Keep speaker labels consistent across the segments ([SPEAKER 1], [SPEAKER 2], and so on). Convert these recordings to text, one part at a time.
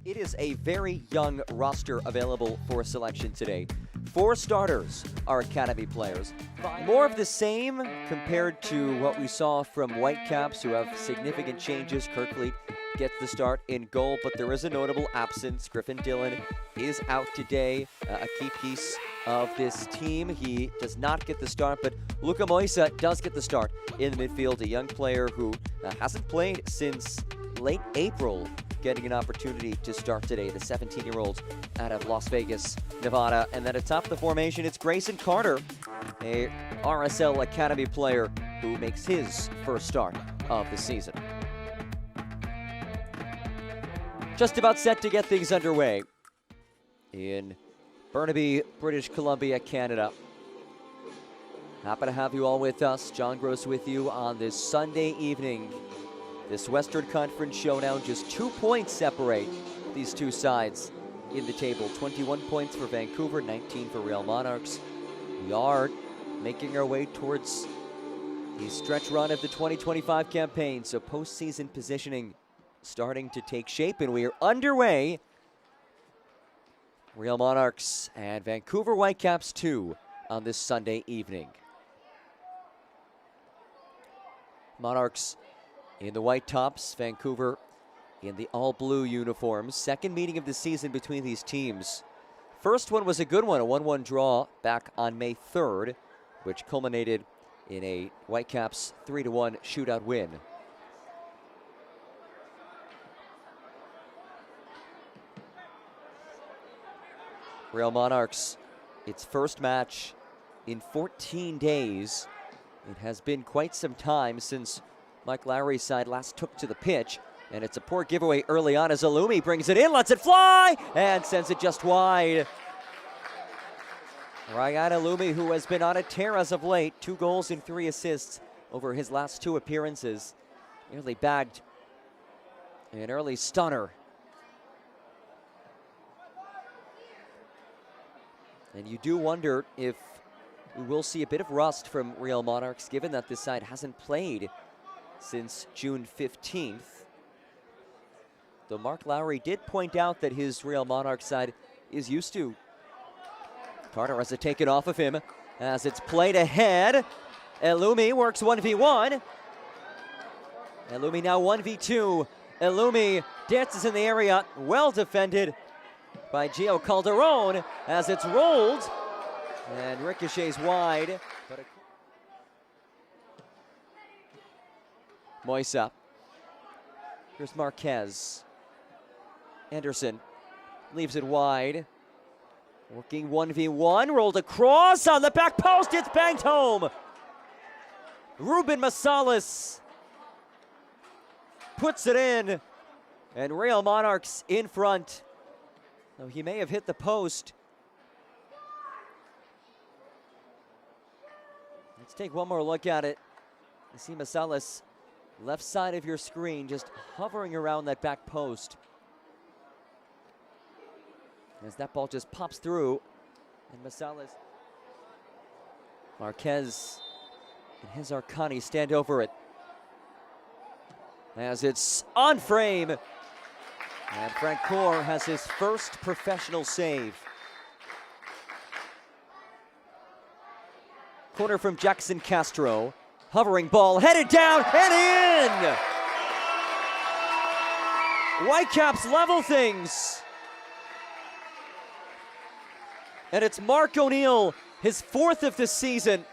[SPEAKER 1] It is a very young roster available for selection today. 4 starters are academy players. More of the same compared to what we saw from Whitecaps, who have significant changes. Kirkleet gets the start in goal, but there is a notable absence. Griffin Dillon is out today, a key piece of this team. He does not get the start, but Luka Moisa does get the start in the midfield, a young player who hasn't played since late April, getting an opportunity to start today, the 17-year-old out of Las Vegas, Nevada. And then atop the formation, it's Grayson Carter, a RSL Academy player who makes his first start of the season. Just about set to get things underway in Burnaby, British Columbia, Canada. Happy to have you all with us. John Gross with you on this Sunday evening. This Western Conference showdown, just 2 points separate these two sides in the table. 21 points for Vancouver, 19 for Real Monarchs. We are making our way towards the stretch run of the 2025 campaign, so postseason positioning starting to take shape, and we are underway. Real Monarchs and Vancouver Whitecaps 2 on this Sunday evening. Monarchs in the white tops, Vancouver in the all-blue uniforms. Second meeting of the season between these teams. First one was a good one, a 1-1 draw back on May 3rd, which culminated in a Whitecaps 3-1 shootout win. Real Monarchs, its first match in 14 days. It has been quite some time since Mike Lowry's side last took to the pitch, and it's a poor giveaway early on as Alumi brings it in, lets it fly, and sends it just wide. Ryan Alumi, who has been on a tear as of late, 2 goals and 3 assists over his last 2 appearances, nearly bagged an early stunner. And you do wonder if we will see a bit of rust from Real Monarchs, given that this side hasn't played since June 15th. Though Mark Lowry did point out that his Real Monarchs side is used to. Carter has it taken off of him as it's played ahead. Elumi works 1v1. Elumi now 1v2. Elumi dances in the area, well defended by Gio Calderon as it's rolled and ricochets wide. Moisa. Here's Marquez. Anderson leaves it wide. Working 1v1, rolled across on the back post, it's banged home. Ruben Masalis puts it in, and Real Monarchs in front. Though he may have hit the post. Let's take one more look at it. You see Masalis, left side of your screen, just hovering around that back post. As that ball just pops through, and Masalis, Marquez and his Arcani stand over it. As it's on frame, and Francoeur has his first professional save. Corner from Jackson Castro. Hovering ball, headed down and in! Whitecaps level things. And it's Mark O'Neill, his 4th of the season.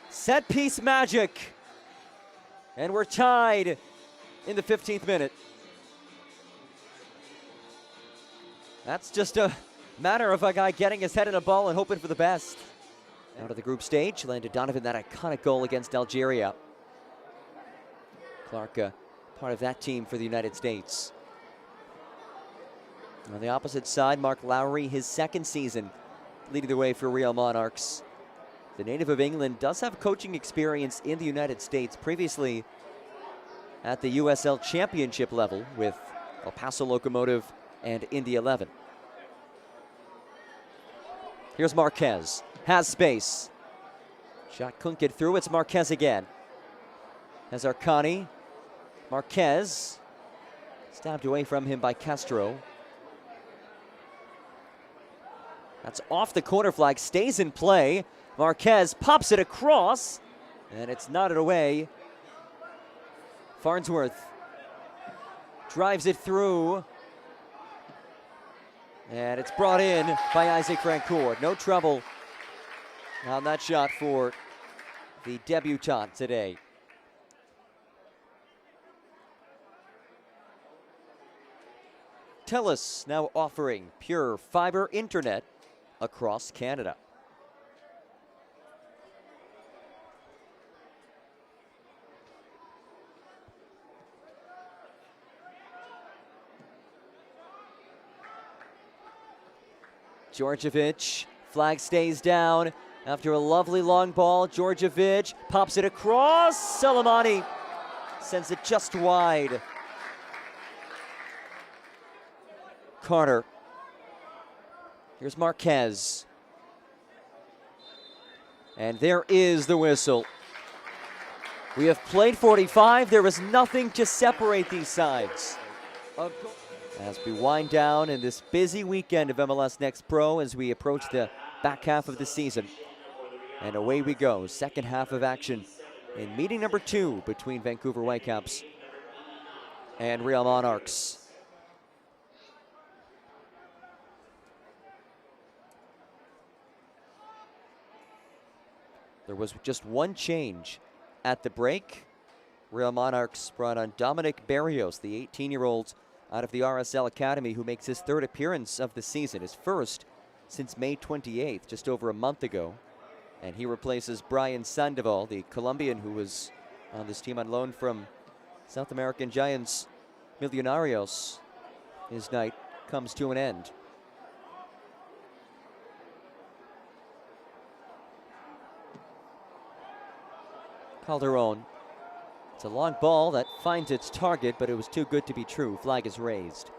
[SPEAKER 1] Set piece magic. And we're tied in the 15th minute. That's just a matter of a guy getting his head in a ball and hoping for the best. Out of the group stage, Landon Donovan, that iconic goal against Algeria. Clark, part of that team for the United States. On the opposite side, Mark Lowry, his 2nd season leading the way for Real Monarchs. The native of England does have coaching experience in the United States, previously at the USL Championship level with El Paso Locomotive and Indy 11. Here's Marquez, has space. Shot couldn't get through, it's Marquez again. Has Arcani, Marquez, Stabbed away from him by Castro. That's off the corner flag, stays in play. Marquez pops it across, and it's knotted away. Farnsworth drives it through, and it's brought in by Isaac Francoeur. No trouble on that shot for the debutant today. TELUS now offering pure fiber internet across Canada. Djordjevic, flag stays down after a lovely long ball. Djordjevic pops it across. Salamani sends it just wide. Carter. Here's Marquez. And there is the whistle. We have played 45. There is nothing to separate these sides. As we wind down in this busy weekend of MLS Next Pro as we approach the back half of the season. And away we go. Second half of action in meeting number 2 between Vancouver Whitecaps and Real Monarchs. There was just one change at the break. Real Monarchs brought on Dominic Barrios, the 18-year-old out of the RSL Academy, who makes his 3rd appearance of the season, his first since May 28th, just over a month ago. And he replaces Brian Sandoval, the Colombian who was on this team on loan from South American Giants Millonarios. His night comes to an end. Calderon. It's a long ball that finds its target, but it was too good to be true. Flag is raised.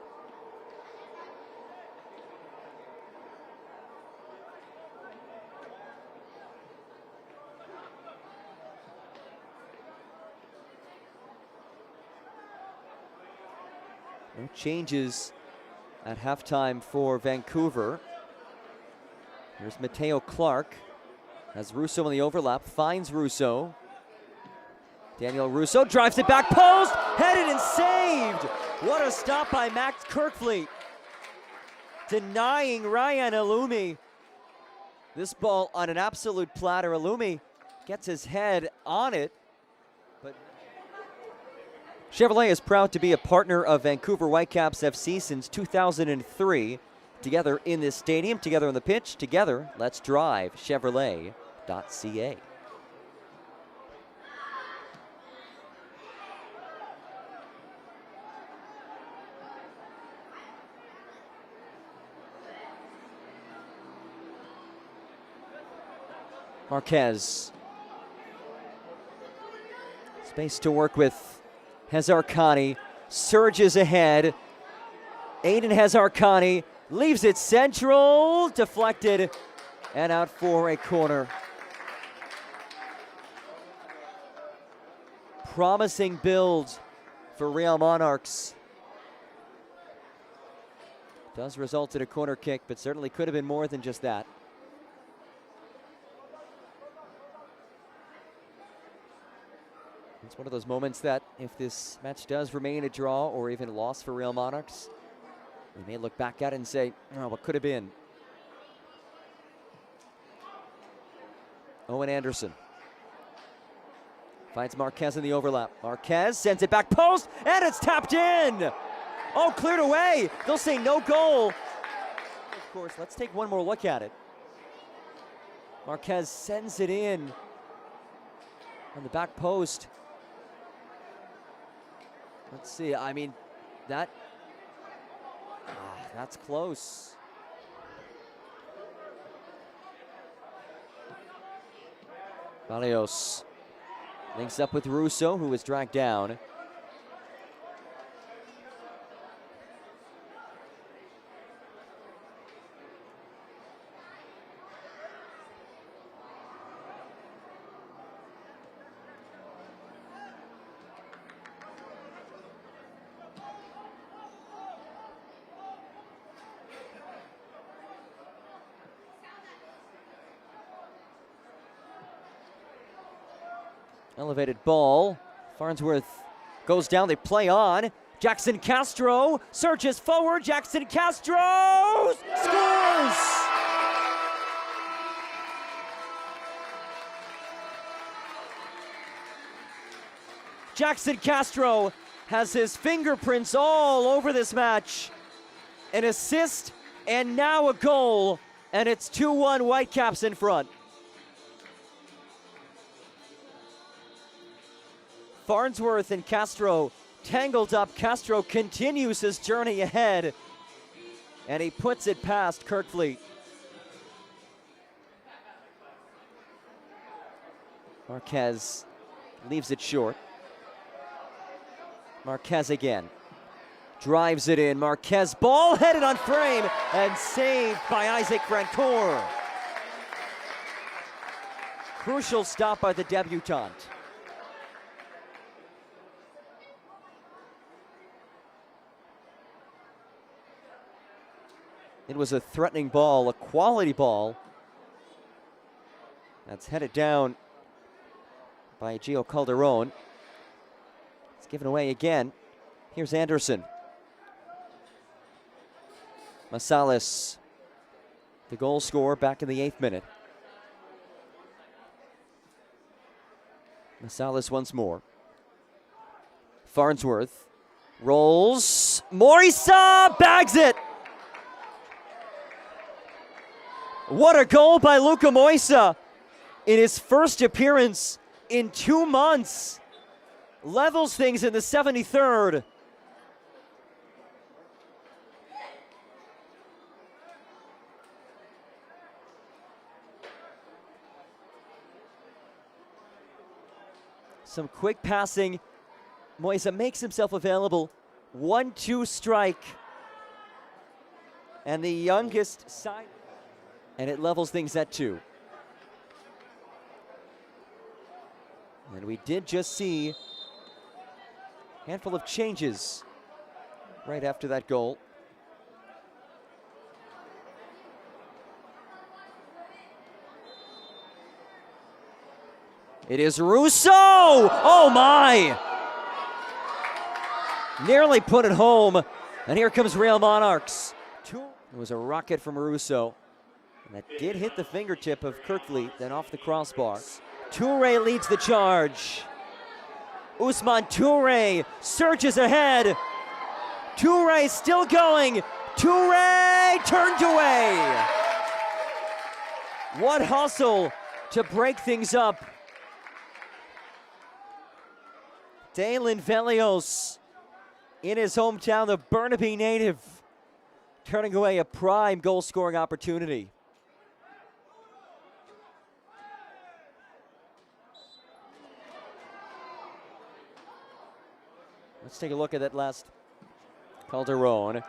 [SPEAKER 1] No changes at halftime for Vancouver. Here's Mateo Clark. Has Russo in the overlap, finds Russo. Daniel Russo drives it back post, headed and saved. What a stop by Max Kirkfleet. Denying Ryan Alumi. This ball on an absolute platter. Alumi gets his head on it. But Chevrolet is proud to be a partner of Vancouver Whitecaps FC since 2003. Together in this stadium, together on the pitch, together, let's drive Chevrolet.ca. Marquez. Space to work with. Hazarkani surges ahead. Aiden Hazarkani leaves it central. Deflected and out for a corner. Promising build for Real Monarchs. Does result in a corner kick, but certainly could have been more than just that. It's one of those moments that if this match does remain a draw or even a loss for Real Monarchs, we may look back at it and say, oh, what could have been? Owen Anderson finds Marquez in the overlap. Marquez sends it back post, and it's tapped in. Oh, cleared away. They'll say no goal. Of course, let's take one more look at it. Marquez sends it in on the back post. Let's see, I mean, that's close. Barrios links up with Russo, who was dragged down. Elevated ball. Farnsworth goes down, they play on. Jackson Castro surges forward. Jackson Castro scores! Jackson Castro has his fingerprints all over this match. An assist and now a goal, and it's 2-1 Whitecaps in front. Farnsworth and Castro tangled up. Castro continues his journey ahead, and he puts it past Kirkfleet. Marquez leaves it short. Marquez again. Drives it in. Marquez, ball headed on frame and saved by Isaac Francoeur. Crucial stop by the debutant. It was a threatening ball, a quality ball. That's headed down by Gio Calderon. It's given away again. Here's Anderson. Masalis, the goal scorer, back in the 8th minute. Masalis once more. Farnsworth rolls. Morisa bags it. What a goal by Luka Moisa in his first appearance in 2 months. Levels things in the 73rd. Some quick passing. Moisa makes himself available. 1-2 strike. And the youngest side. And it levels things at 2. And we did just see a handful of changes right after that goal. It is Russo! Oh my! Nearly put it home. And here comes Real Monarchs. It was a rocket from Russo. And that did hit the fingertip of Kirkfleet, then off the crossbar. Toure leads the charge. Ousmane Toure surges ahead. Toure still going. Toure turned away. What hustle to break things up. Dalen Velios in his hometown, the Burnaby native, turning away a prime goal-scoring opportunity. Let's take a look at that last. Calderon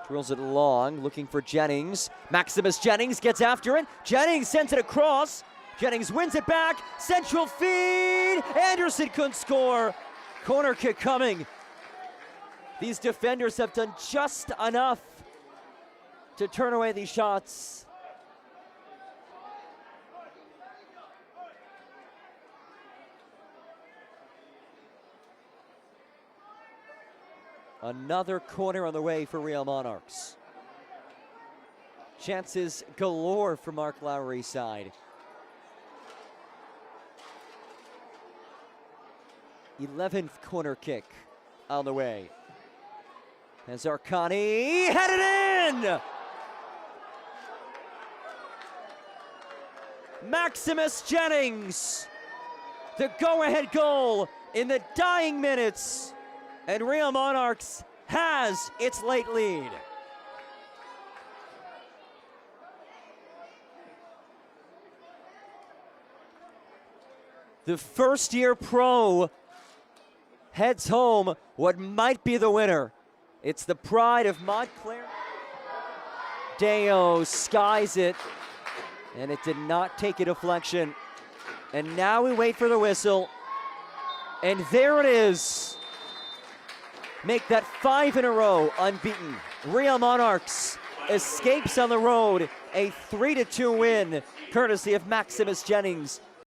[SPEAKER 1] drills it long, looking for Jennings. Maximus Jennings gets after it. Jennings sends it across. Jennings wins it back. Central feed. Anderson couldn't score. Corner kick coming. These defenders have done just enough to turn away these shots. Another corner on the way for Real Monarchs. Chances galore for Mark Lowry's side. 11th corner kick on the way. And Zarkani headed in! Maximus Jennings, the go-ahead goal in the dying minutes. And Real Monarchs has its late lead. The first-year pro heads home what might be the winner. It's the pride of Montclair. Deo skies it, and it did not take a deflection. And now we wait for the whistle. And there it is. Make that 5 in a row unbeaten. Real Monarchs escapes on the road, a 3-2 win, courtesy of Maximus Jennings.